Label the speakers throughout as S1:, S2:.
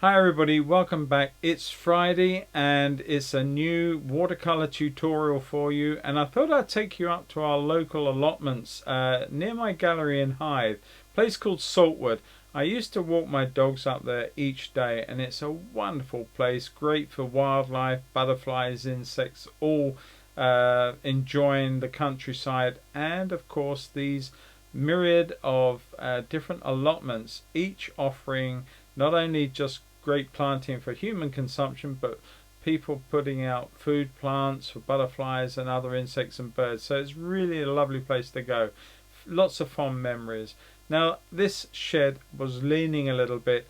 S1: Hi everybody, welcome back. It's Friday and it's a new watercolor tutorial for you, and I thought I'd take you up to our local allotments near my gallery in Hythe, a place called Saltwood. I used to walk my dogs up there each day, and it's a wonderful place, great for wildlife, butterflies, insects, all enjoying the countryside, and of course these myriad of different allotments, each offering not only just great planting for human consumption, but people putting out food plants for butterflies and other insects and birds. So it's really a lovely place to go. Lots of fond memories. Now this shed was leaning a little bit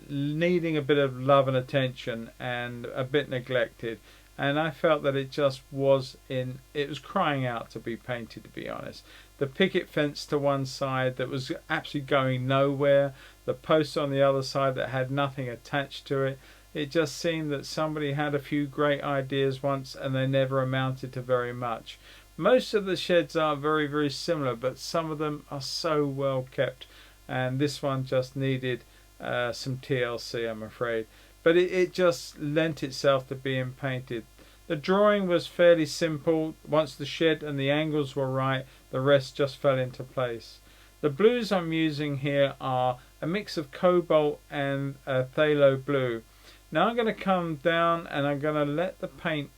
S1: needing a bit of love and attention, and a bit neglected, and I felt that it was crying out to be painted, to be honest. The picket fence to one side that was absolutely going nowhere, the post on the other side that had nothing attached to it. It just seemed that somebody had a few great ideas once and they never amounted to very much. Most of the sheds are very, very similar, but some of them are so well kept, and this one just needed some TLC, I'm afraid. But it just lent itself to being painted. The drawing was fairly simple. Once the shed and the angles were right, the rest just fell into place. The blues I'm using here are a mix of cobalt and phthalo blue. Now I'm going to come down and I'm going to let the paint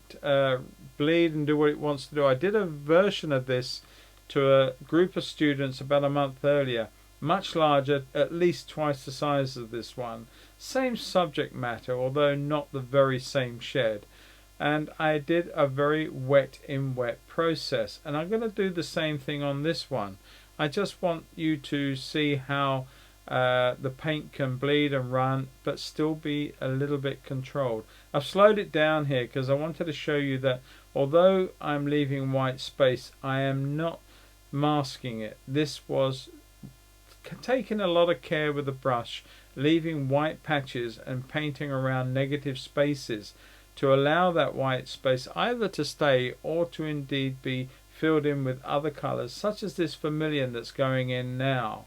S1: bleed and do what it wants to do. I did a version of this to a group of students about a month earlier, much larger, at least twice the size of this one. Same subject matter, although not the very same shed. And I did a very wet in wet process, and I'm going to do the same thing on this one. I just want you to see how the paint can bleed and run but still be a little bit controlled. I've slowed it down here because I wanted to show you that although I'm leaving white space, I am not masking it. This was taking a lot of care with the brush, leaving white patches and painting around negative spaces to allow that white space either to stay or to indeed be filled in with other colours, such as this vermilion that's going in now.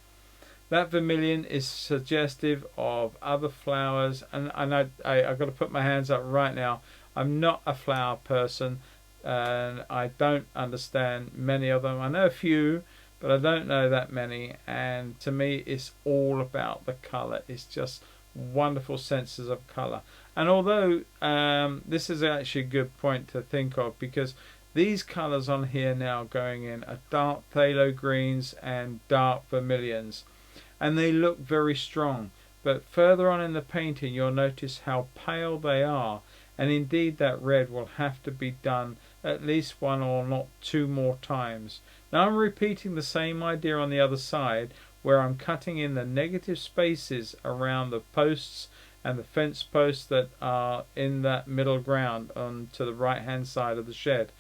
S1: That vermilion is suggestive of other flowers, and I've got to put my hands up right now. I'm not a flower person, and I don't understand many of them. I know a few, but I don't know that many, and to me it's all about the colour. It's just wonderful senses of colour. And although this is actually a good point to think of, because these colours on here now going in are dark phthalo greens and dark vermilions, and they look very strong, but further on in the painting you'll notice how pale they are, and indeed that red will have to be done at least one or not two more times. Now I'm repeating the same idea on the other side, where I'm cutting in the negative spaces around the posts and the fence posts that are in that middle ground on to the right hand side of the shed.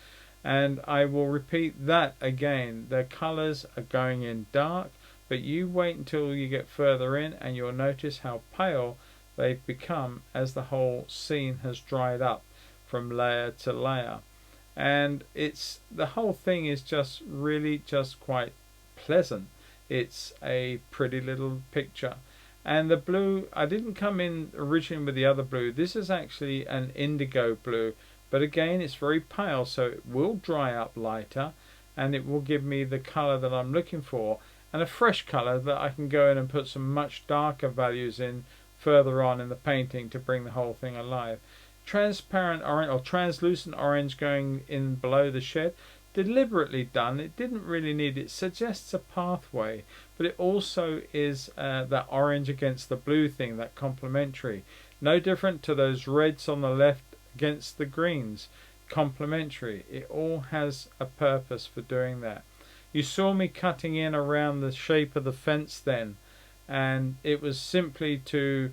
S1: And I will repeat that again. The colours are going in dark, but you wait until you get further in and you'll notice how pale they've become as the whole scene has dried up from layer to layer. And the whole thing is just really just quite pleasant. It's a pretty little picture. And the blue, I didn't come in originally with the other blue. This is actually an indigo blue, but again it's very pale, so it will dry up lighter and it will give me the colour that I'm looking for, and a fresh colour that I can go in and put some much darker values in further on in the painting to bring the whole thing alive. Transparent orange or translucent orange going in below the shed, deliberately done. It didn't really need it. Suggests a pathway, but it also is that orange against the blue thing, that complementary. No different to those reds on the left against the greens. Complementary. It all has a purpose for doing that. You saw me cutting in around the shape of the fence then, and it was simply to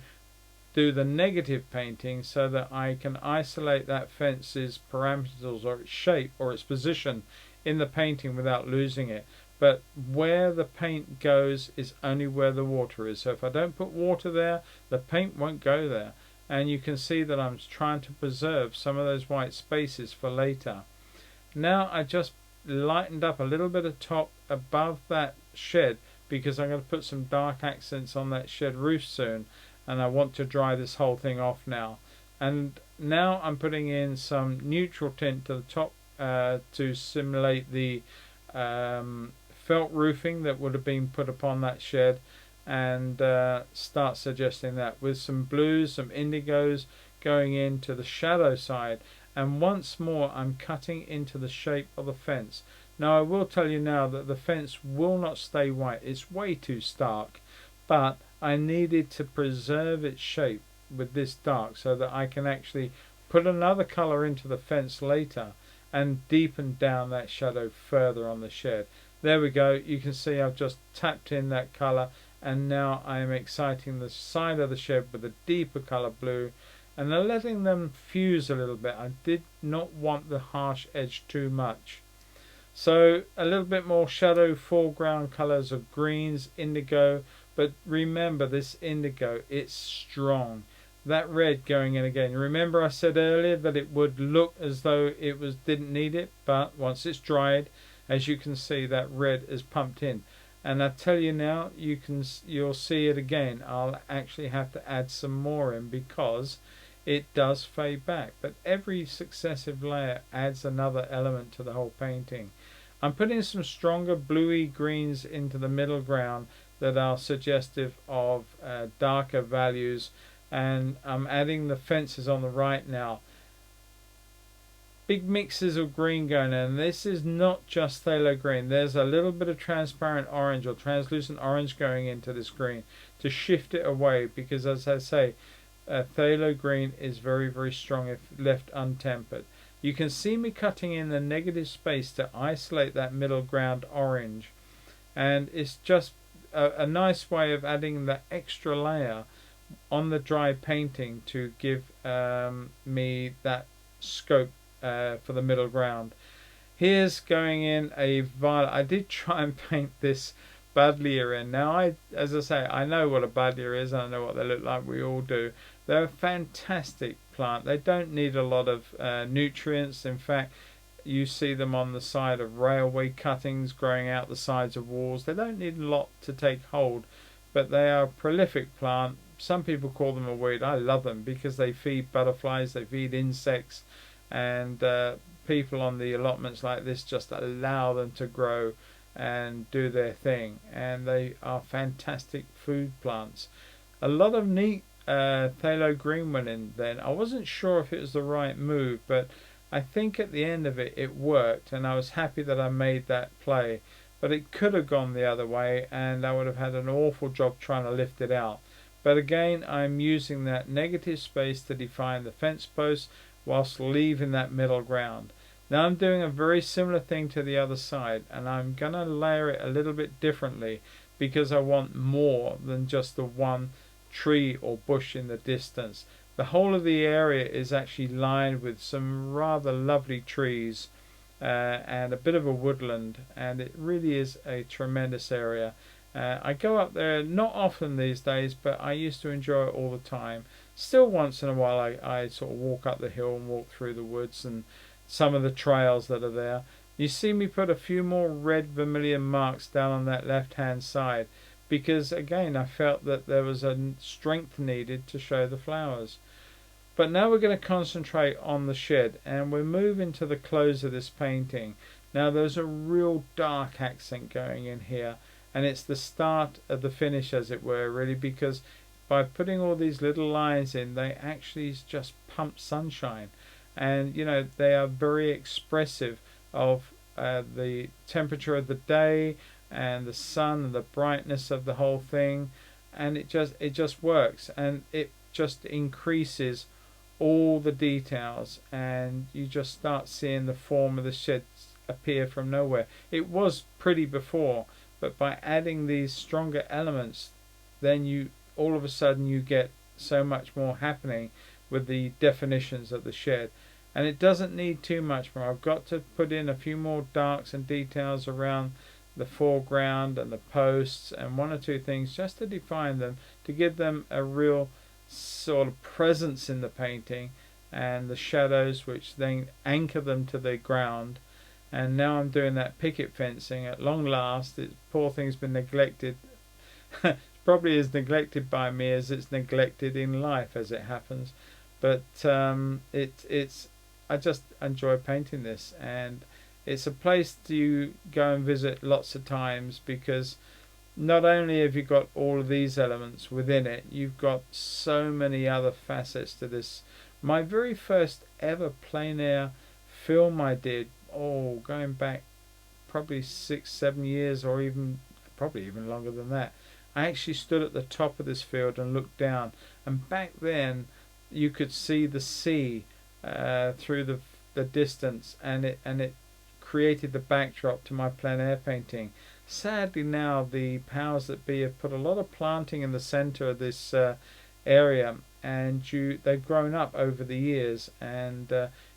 S1: do the negative painting so that I can isolate that fence's parameters or its shape or its position in the painting without losing it. But where the paint goes is only where the water is. So if I don't put water there, the paint won't go there. And you can see that I'm trying to preserve some of those white spaces for later. Now I just lightened up a little bit of top above that shed, because I'm going to put some dark accents on that shed roof soon. and I want to dry this whole thing off now. And now I'm putting in some neutral tint to the top to simulate the felt roofing that would have been put upon that shed, and start suggesting that with some blues, some indigos going into the shadow side. And once more I'm cutting into the shape of the fence. Now I will tell you now that the fence will not stay white, it's way too stark, but I needed to preserve its shape with this dark so that I can actually put another colour into the fence later and deepen down that shadow further on the shed. There we go, you can see I've just tapped in that colour, and now I am exciting the side of the shed with a deeper colour blue, and then letting them fuse a little bit. I did not want the harsh edge too much. So a little bit more shadow foreground colours of greens, indigo, but remember this indigo, it's strong. That red going in again. Remember I said earlier that it would look as though it didn't need it, but once it's dried, as you can see, that red is pumped in. And I tell you now, you'll see it again. I'll actually have to add some more in because it does fade back, but every successive layer adds another element to the whole painting. I'm putting some stronger bluey greens into the middle ground that are suggestive of darker values, and I'm adding the fences on the right now. Big mixes of green going in, and this is not just phthalo green. There's a little bit of transparent orange or translucent orange going into this green to shift it away, because as I say, phthalo green is very, very strong if left untempered. You can see me cutting in the negative space to isolate that middle ground orange, and it's just a nice way of adding that extra layer on the dry painting to give me that scope for the middle ground. Here's going in a violet. I did try and paint this Buddleia in. Now, as I say, I know what a Buddleia is, and I know what they look like. We all do. They're a fantastic plant. They don't need a lot of nutrients. In fact, you see them on the side of railway cuttings, growing out the sides of walls. They don't need a lot to take hold, but they are a prolific plant. Some people call them a weed. I love them because they feed butterflies, they feed insects, and people on the allotments like this just allow them to grow and do their thing, and they are fantastic food plants. A lot of neat phthalo green went in then. I wasn't sure if it was the right move, but I think at the end of it, it worked, and I was happy that I made that play. But it could have gone the other way, and I would have had an awful job trying to lift it out. But again, I'm using that negative space to define the fence posts whilst leaving that middle ground. Now I'm doing a very similar thing to the other side, and I'm going to layer it a little bit differently because I want more than just the one tree or bush in the distance. The whole of the area is actually lined with some rather lovely trees and a bit of a woodland, and it really is a tremendous area. I go up there not often these days, but I used to enjoy it all the time. Still once in a while I sort of walk up the hill and walk through the woods and some of the trails that are there. You see me put a few more red vermilion marks down on that left hand side because again I felt that there was a strength needed to show the flowers. But now we're going to concentrate on the shed, and we're moving to the close of this painting. Now there's a real dark accent going in here, and it's the start of the finish, as it were, really, because by putting all these little lines in, they actually just pump sunshine, and you know they are very expressive of the temperature of the day and the sun and the brightness of the whole thing, and it just works, and it just increases all the details, and you just start seeing the form of the shed appear from nowhere. It was pretty before, but by adding these stronger elements, then you all of a sudden you get so much more happening with the definitions of the shed. And it doesn't need too much more. I've got to put in a few more darks and details around the foreground and the posts and one or two things just to define them, to give them a real sort of presence in the painting, and the shadows which then anchor them to the ground. And now I'm doing that picket fencing at long last. Poor thing's been neglected. probably as neglected by me as it's neglected in life, as it happens. But it's I just enjoy painting this, and it's a place to go and visit lots of times, because not only have you got all of these elements within it, you've got so many other facets to this. My very first ever plein air film I did, going back probably 6, 7 years, or even probably even longer than that. I actually stood at the top of this field and looked down, and back then you could see the sea through the distance, and it created the backdrop to my plein air painting. Sadly, now the powers that be have put a lot of planting in the centre of this area, and they've grown up over the years, and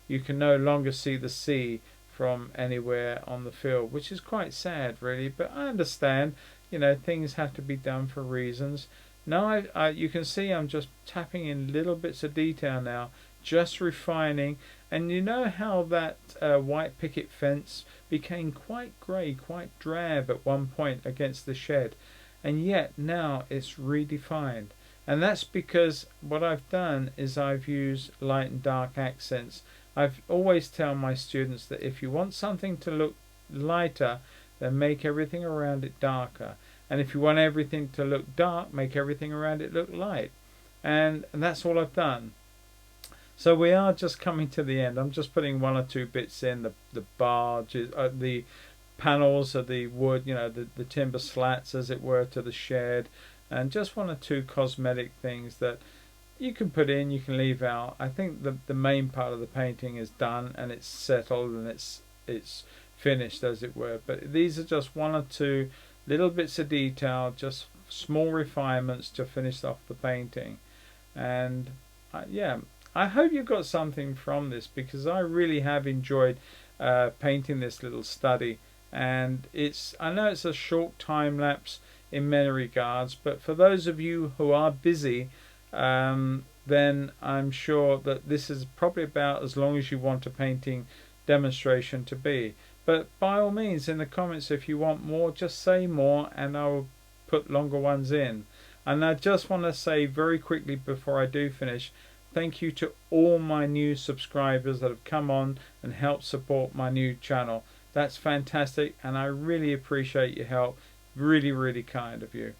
S1: you can no longer see the sea from anywhere on the field, which is quite sad, really. But I understand, things have to be done for reasons. Now you can see I'm just tapping in little bits of detail now, just refining. And you know how that white picket fence became quite grey, quite drab at one point against the shed, and yet now it's redefined. And that's because what I've done is I've used light and dark accents. I've always tell my students that if you want something to look lighter, then make everything around it darker. And if you want everything to look dark, make everything around it look light. And that's all I've done. So we are just coming to the end. I'm just putting one or two bits in, the barges, the panels of the wood, the timber slats, as it were, to the shed, and just one or two cosmetic things that you can put in, you can leave out. I think the main part of the painting is done, and it's settled, and it's finished, as it were. But these are just one or two little bits of detail, just small refinements to finish off the painting. And yeah, I hope you got something from this, because I really have enjoyed painting this little study. And I know it's a short time lapse in many regards, but for those of you who are busy, then I'm sure that this is probably about as long as you want a painting demonstration to be. But by all means, in the comments, if you want more, just say more, and I will put longer ones in. And I just want to say very quickly before I do finish, thank you to all my new subscribers that have come on and helped support my new channel. That's fantastic, and I really appreciate your help. Really, really kind of you.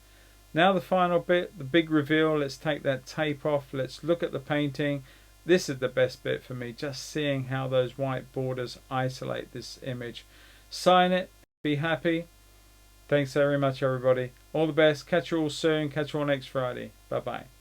S1: Now the final bit, the big reveal. Let's take that tape off. Let's look at the painting. This is the best bit for me, just seeing how those white borders isolate this image. Sign it. Be happy. Thanks very much, everybody. All the best. Catch you all soon. Catch you all next Friday. Bye-bye.